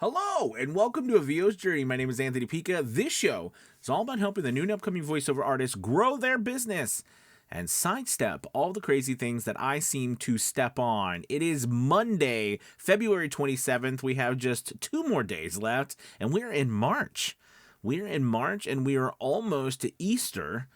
Hello, and welcome to A VO's Journey. My name is Anthony Pica. This show is all about helping the new and upcoming voiceover artists grow their business and sidestep all the crazy things that I seem to step on. It is Monday, February 27th. We have just 2 more days left, and we're in March. We're in March, and we are almost to Easter.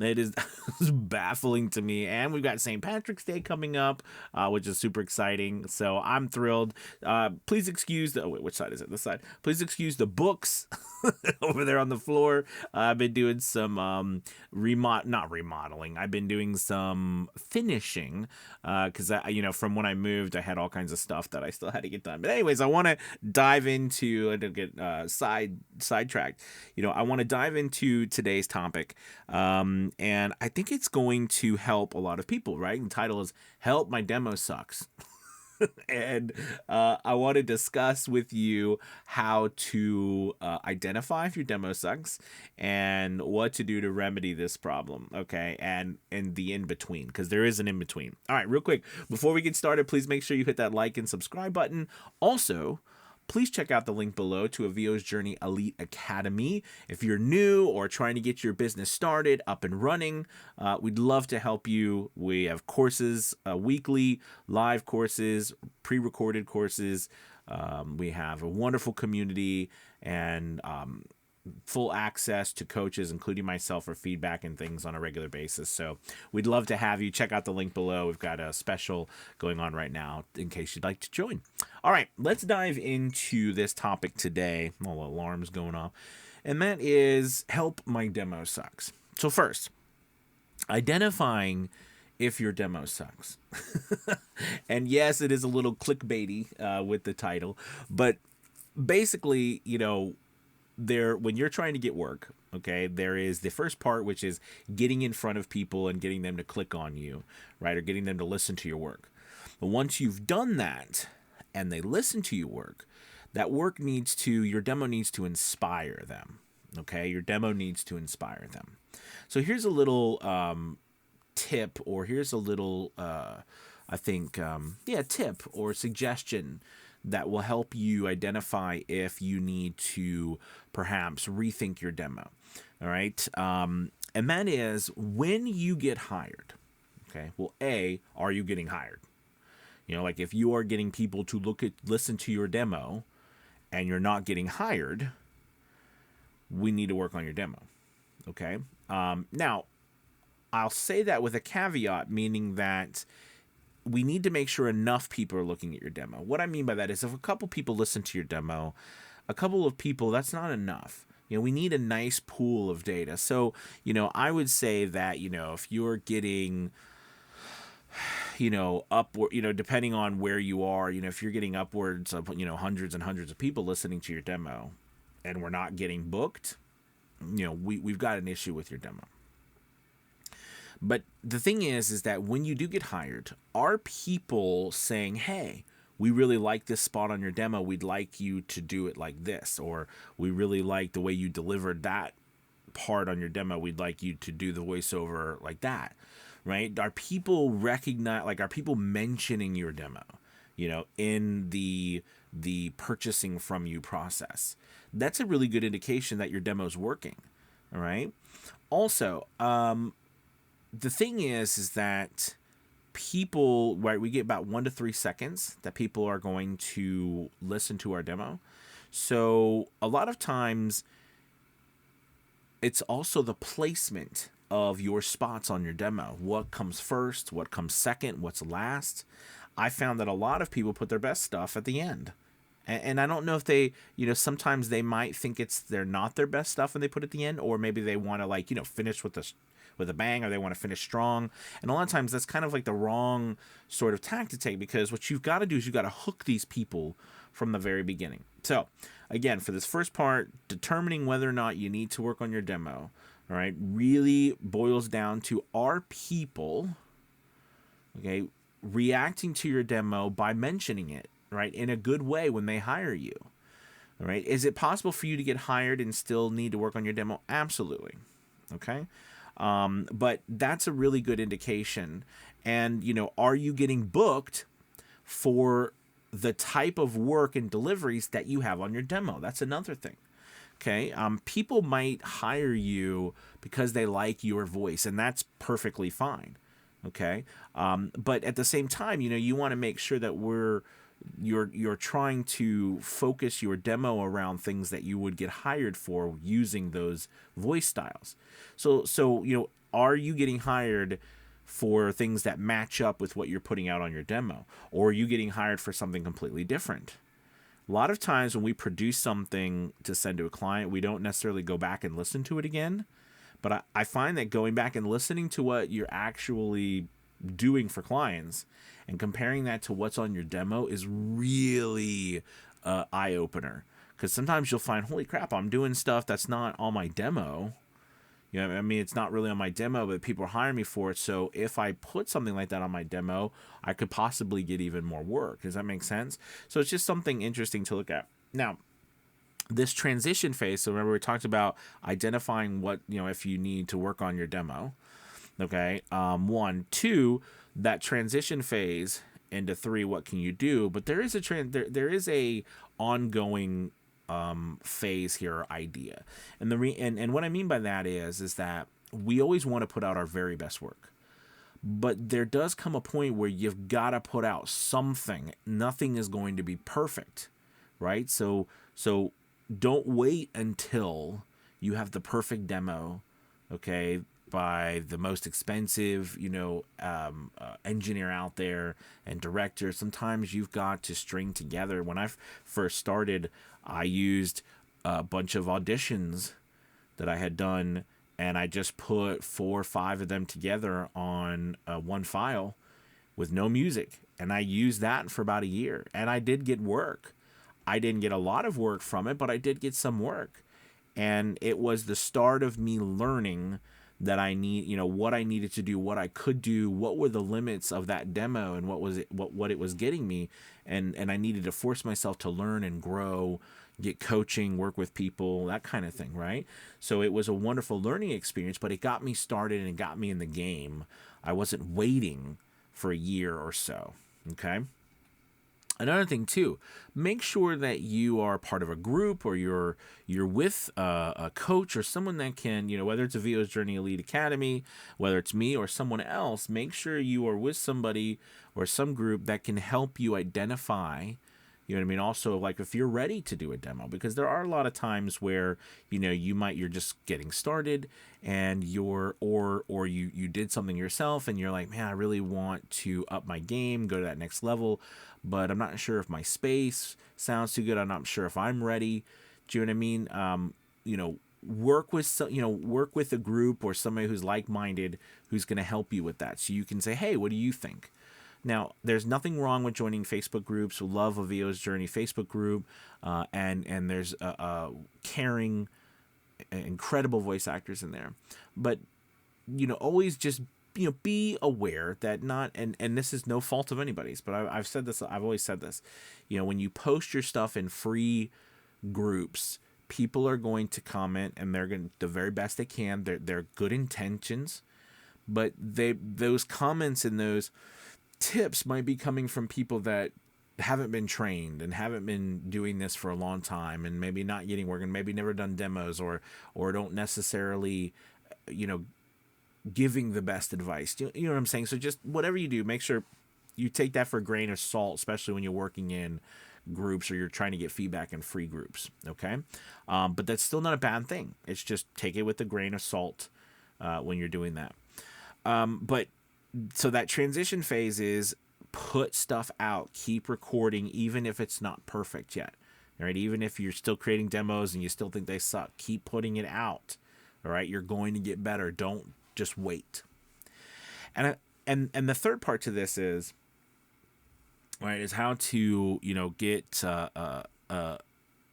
It is baffling to me. And we've got St. Patrick's Day coming up, which is super exciting. So I'm thrilled. Please excuse the... Oh, wait, which side is it? This side. Please excuse the books over there on the floor. I've been doing some not remodeling. I've been doing some finishing because, from when I moved, I had all kinds of stuff that I still had to get done. But anyways, I want to dive into... I didn't get sidetracked. I want to dive into today's topic. And I think it's going to help a lot of people, right? The title is Help My Demo Sucks. And I want to discuss with you how to identify if your demo sucks and what to do to remedy this problem, okay? And the in-between, because there is an in-between. All right, real quick, before we get started, please make sure you hit that like and subscribe button. Also, please check out the link below to A VO's Journey Elite Academy. If you're new or trying to get your business started, up and running, we'd love to help you. We have courses, weekly live courses, pre-recorded courses. We have a wonderful community and full access to coaches, including myself, for feedback and things on a regular basis. So we'd love to have you. Check out the link below. We've got a special going on right now in case you'd like to join. All right, let's dive into this topic today. All the alarms going off. And that is Help My Demo Sucks. So first, identifying if your demo sucks. And yes, it is a little clickbaity with the title, but basically, when you're trying to get work, okay, there is the first part, which is getting in front of people and getting them to click on you, right, or getting them to listen to your work. But once you've done that and they listen to your work your demo needs to inspire them, okay? Your demo needs to inspire them. So here's a little tip, or here's a little, tip or suggestion that will help you identify if you need to perhaps rethink your demo. All right. And that is when you get hired. Okay. Well, are you getting hired? Like if you are getting people to listen to your demo and you're not getting hired, we need to work on your demo. Okay. Now, I'll say that with a caveat, meaning that we need to make sure enough people are looking at your demo. What I mean by that is if a couple people listen to your demo, a couple of people, that's not enough. We need a nice pool of data. So, I would say that, if you're getting, upward, depending on where you are, if you're getting upwards of, hundreds and hundreds of people listening to your demo and we're not getting booked, we've got an issue with your demo. But the thing is that when you do get hired, are people saying, hey, we really like this spot on your demo. We'd like you to do it like this. Or we really like the way you delivered that part on your demo. We'd like you to do the voiceover like that, right? Are people are people mentioning your demo, in the purchasing from you process? That's a really good indication that your demo's working, all right? Also, the thing is that people, right, we get about 1 to 3 seconds that people are going to listen to our demo. So a lot of times it's also the placement of your spots on your demo. What comes first? What comes second? What's last? I found that a lot of people put their best stuff at the end. And I don't know if they, sometimes they might think they're not their best stuff when they put it at the end, or maybe they want to finish with a bang, or they want to finish strong. And a lot of times that's kind of like the wrong sort of tack to take, because what you've got to do is you've got to hook these people from the very beginning. So again, for this first part, determining whether or not you need to work on your demo, all right, really boils down to, are people, okay, reacting to your demo by mentioning it, right, in a good way when they hire you? All right. Is it possible for you to get hired and still need to work on your demo? Absolutely. Okay. But that's a really good indication. And, are you getting booked for the type of work and deliveries that you have on your demo. That's another thing. Okay. People might hire you because they like your voice, and that's perfectly fine. Okay. But at the same time, you want to make sure that you're trying to focus your demo around things that you would get hired for using those voice styles. So are you getting hired for things that match up with what you're putting out on your demo, or are you getting hired for something completely different? A lot of times when we produce something to send to a client, we don't necessarily go back and listen to it again. But I find that going back and listening to what you're actually doing for clients and comparing that to what's on your demo is really eye opener. Because sometimes you'll find, holy crap, I'm doing stuff that's not on my demo. It's not really on my demo, but people are hiring me for it. So if I put something like that on my demo, I could possibly get even more work. Does that make sense? So it's just something interesting to look at. Now, this transition phase. So remember, we talked about identifying what, if you need to work on your demo. Okay. 1, 2, that transition phase into 3, what can you do? But there is there is a ongoing phase here, or idea. And and what I mean by that is that we always want to put out our very best work. But there does come a point where you've got to put out something. Nothing is going to be perfect, right? So don't wait until you have the perfect demo, okay, by the most expensive, engineer out there and director. Sometimes you've got to string together. When I first started, I used a bunch of auditions that I had done, and I just put 4 or 5 of them together on one file with no music. And I used that for about a year, and I did get work. I didn't get a lot of work from it, but I did get some work. And it was the start of me learning that what I needed to do, what I could do, what were the limits of that demo, and what it was getting me. And I needed to force myself to learn and grow, get coaching, work with people, that kind of thing, right? So it was a wonderful learning experience, but it got me started and it got me in the game. I wasn't waiting for a year or so, okay? Another thing too, make sure that you are part of a group, or you're with a coach or someone that can, whether it's a VO's Journey Elite Academy, whether it's me or someone else, make sure you are with somebody or some group that can help you identify, also, like, if you're ready to do a demo, because there are a lot of times where, you're just getting started, and you did something yourself and you're like, man, I really want to up my game, go to that next level, but I'm not sure if my space sounds too good. I'm not sure if I'm ready. Do you know what I mean? Work with a group or somebody who's like-minded, who's going to help you with that. So you can say, hey, what do you think? Now, there's nothing wrong with joining Facebook groups. We love a VO's Journey Facebook group, and there's caring, incredible voice actors in there. But, always just, be aware that and this is no fault of anybody's, but I've said this, I've always said this, when you post your stuff in free groups, people are going to comment, and they're going to the very best they can. They're good intentions, but those comments and those tips might be coming from people that haven't been trained and haven't been doing this for a long time, and maybe not getting work, and maybe never done demos, or don't necessarily, giving the best advice. You know what I'm saying? So just whatever you do, make sure you take that for a grain of salt, especially when you're working in groups or you're trying to get feedback in free groups. Okay. But that's still not a bad thing. It's just take it with a grain of salt when you're doing that. But so that transition phase is put stuff out, keep recording, even if it's not perfect yet. All right. Even if you're still creating demos and you still think they suck, keep putting it out. All right. You're going to get better. Don't just wait. And the third part to this is, right, is how to, get a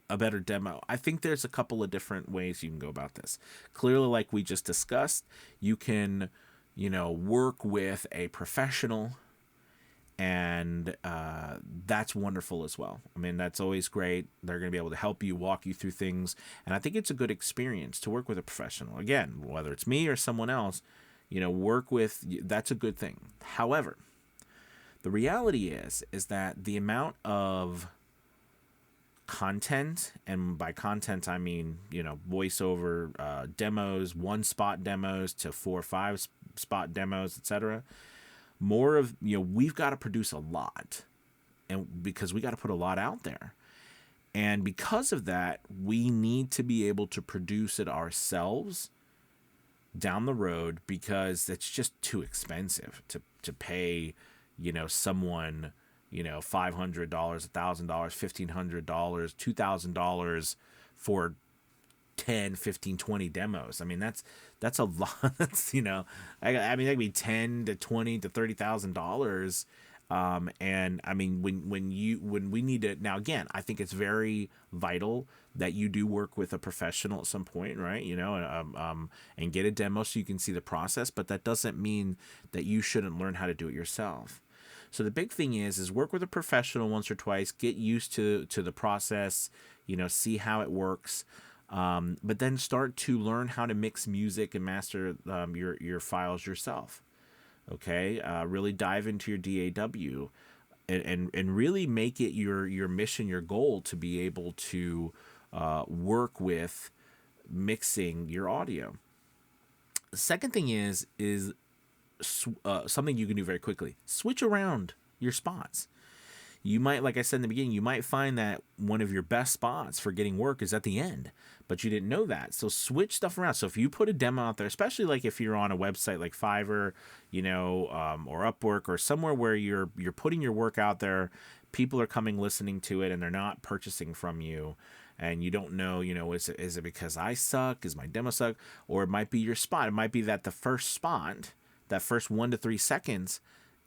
better demo. I think there's a couple of different ways you can go about this. Clearly, like we just discussed, you can, work with a professional, and that's wonderful as well. I mean, that's always great. They're going to be able to help you, walk you through things, and I think it's a good experience to work with a professional. Again, whether it's me or someone else, work with, that's a good thing. However, The reality is that the amount of content, and by content I mean, voiceover demos, one spot demos to 4 or 5 spot demos, etc. More of, we've got to produce a lot, and because we got to put a lot out there. And because of that, we need to be able to produce it ourselves down the road, because it's just too expensive to pay, someone, $500, $1,000, $1,500, $2,000 for 10, 15, 20 demos. I mean, that's a lot. That's, I mean, that could be 10 to 20 to $30,000. And I mean, when we need to, now again, I think it's very vital that you do work with a professional at some point, right? And get a demo so you can see the process, but that doesn't mean that you shouldn't learn how to do it yourself. So the big thing is work with a professional once or twice, get used to the process, see how it works. But then start to learn how to mix music and master your files yourself. Okay, really dive into your DAW, and really make it your mission, your goal, to be able to work with mixing your audio. The second thing is something you can do very quickly. Switch around your spots. You might, like I said in the beginning, you might find that one of your best spots for getting work is at the end, but you didn't know that. So switch stuff around. So if you put a demo out there, especially like if you're on a website like Fiverr, or Upwork, or somewhere where you're putting your work out there, people are coming, listening to it, and they're not purchasing from you. And you don't know, is it because I suck? Is my demo suck? Or it might be your spot. It might be that the first spot, that first 1 to 3 seconds,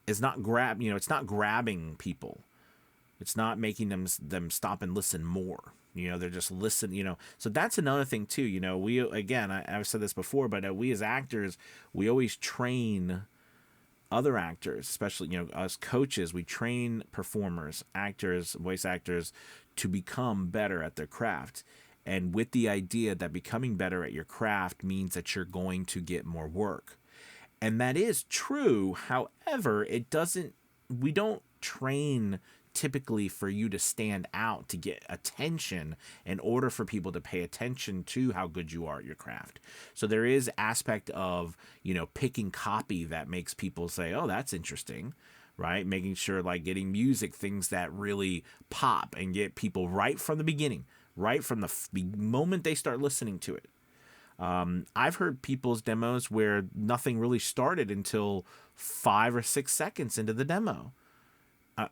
is not it's not grabbing people. It's not making them stop and listen more. They're just listening. So that's another thing too. We, again, I've said this before, but we as actors, we always train other actors, especially us coaches. We train performers, actors, voice actors, to become better at their craft, and with the idea that becoming better at your craft means that you're going to get more work. And that is true. However, we don't train typically for you to stand out, to get attention, in order for people to pay attention to how good you are at your craft. So there is aspect of, picking copy that makes people say, oh, that's interesting, right? Making sure, like, getting music, things that really pop and get people right from the beginning, right from the moment they start listening to it. I've heard people's demos where nothing really started until 5 or 6 seconds into the demo.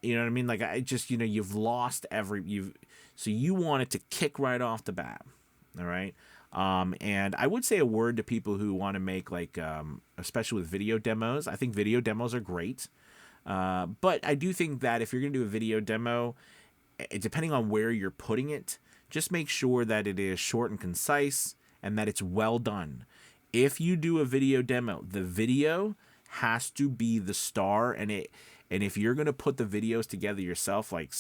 You know what I mean? Like, I just, you've lost so you want it to kick right off the bat. All right. And I would say a word to people who want to make, like, especially with video demos. I think video demos are great. But I do think that if you're going to do a video demo, depending on where you're putting it, just make sure that it is short and concise and that it's well done. If you do a video demo, the video has to be the star, and if you're going to put the videos together yourself, like,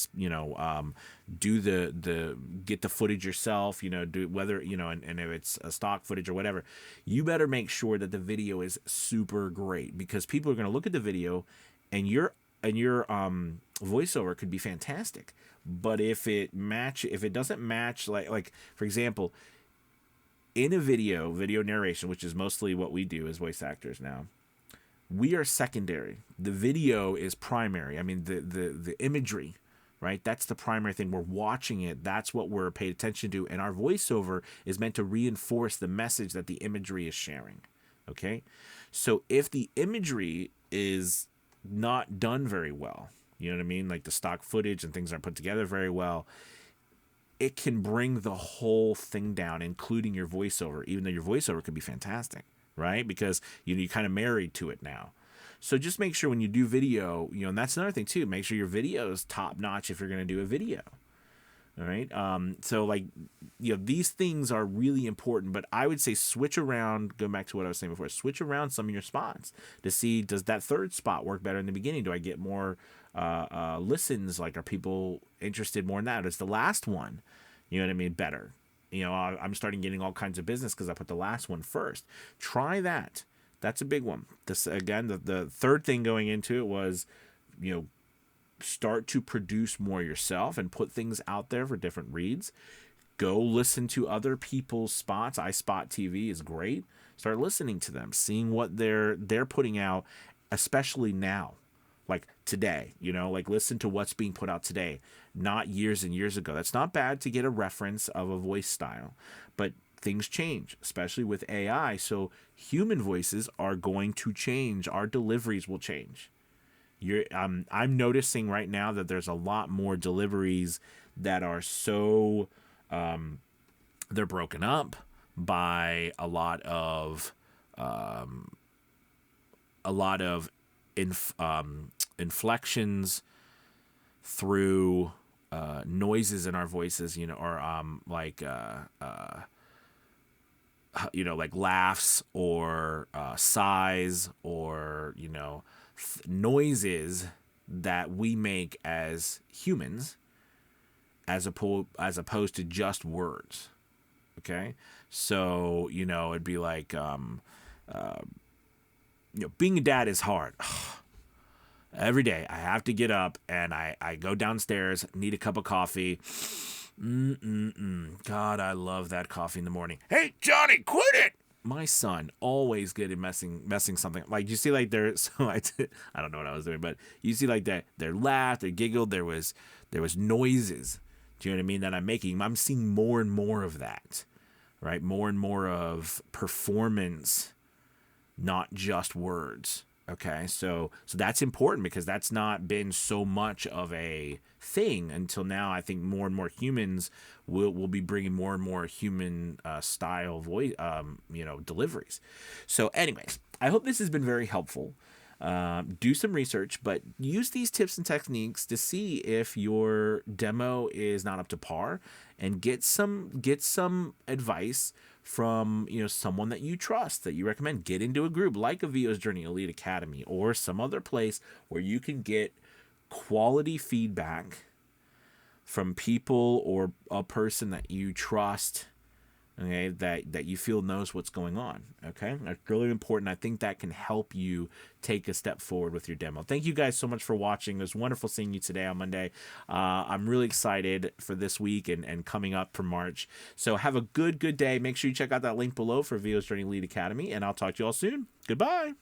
do get the footage yourself, do whether, and if it's a stock footage or whatever, you better make sure that the video is super great, because people are going to look at the video, and your voiceover could be fantastic. But if it doesn't match, like for example, in a video narration, which is mostly what we do as voice actors now, we are secondary. The video is primary. I mean, the imagery, right? That's the primary thing. We're watching it. That's what we're paid attention to. And our voiceover is meant to reinforce the message that the imagery is sharing. Okay? So if the imagery is not done very well, you know what I mean? Like the stock footage and things aren't put together very well, it can bring the whole thing down, including your voiceover, even though your voiceover could be fantastic. Right? Because you're kind of married to it now. So just make sure when you do video, and that's another thing too, make sure your video is top notch if you're going to do a video. All right. So, like, these things are really important, but I would say switch around, go back to what I was saying before, switch around some of your spots to see, does that third spot work better in the beginning? Do I get more listens? Like, are people interested more in that? Is the last one, better? I'm starting getting all kinds of business because I put the last one first. Try that. That's a big one. This, again, the third thing going into it was you know, start to produce more yourself and put things out there for different reads. Go listen to other people's spots. iSpot TV is great. Start listening to them, seeing what they're putting out, especially now, like today. Like listen to what's being put out today, not years and years ago. That's not bad to get a reference of a voice style, but things change, especially with AI. So human voices are going to change. Our deliveries will change. I'm noticing right now that there's a lot more deliveries that are so they're broken up by a lot of inflections through noises in our voices, or like laughs or sighs or noises that we make as humans, as opposed to just words. Okay, so it'd be like being a dad is hard. Every day I have to get up and I go downstairs, need a cup of coffee. God, I love that coffee in the morning. Hey, Johnny, quit it! My son always good at messing something. Like you see, like I don't know what I was doing, but you see, like that they laughed, they giggled. There was noises. Do you know what I mean? That I'm making. I'm seeing more and more of that, right? More and more of performance, not just words. Okay, so that's important because that's not been so much of a thing until now. I think more and more humans will be bringing more and more human style voice, deliveries. So, anyways, I hope this has been very helpful. Do some research, but use these tips and techniques to see if your demo is not up to par, and get some advice from someone that you trust, that you recommend. Get into a group like a VO's Journey Elite Academy or some other place where you can get quality feedback from people or a person that you trust, okay, that you feel knows what's going on. Okay, that's really important. I think that can help you take a step forward with your demo. Thank you guys so much for watching. It was wonderful seeing you today on Monday. I'm really excited for this week and coming up for March. So have a good day. Make sure you check out that link below for VO's Journey Elite Academy, and I'll talk to you all soon. Goodbye.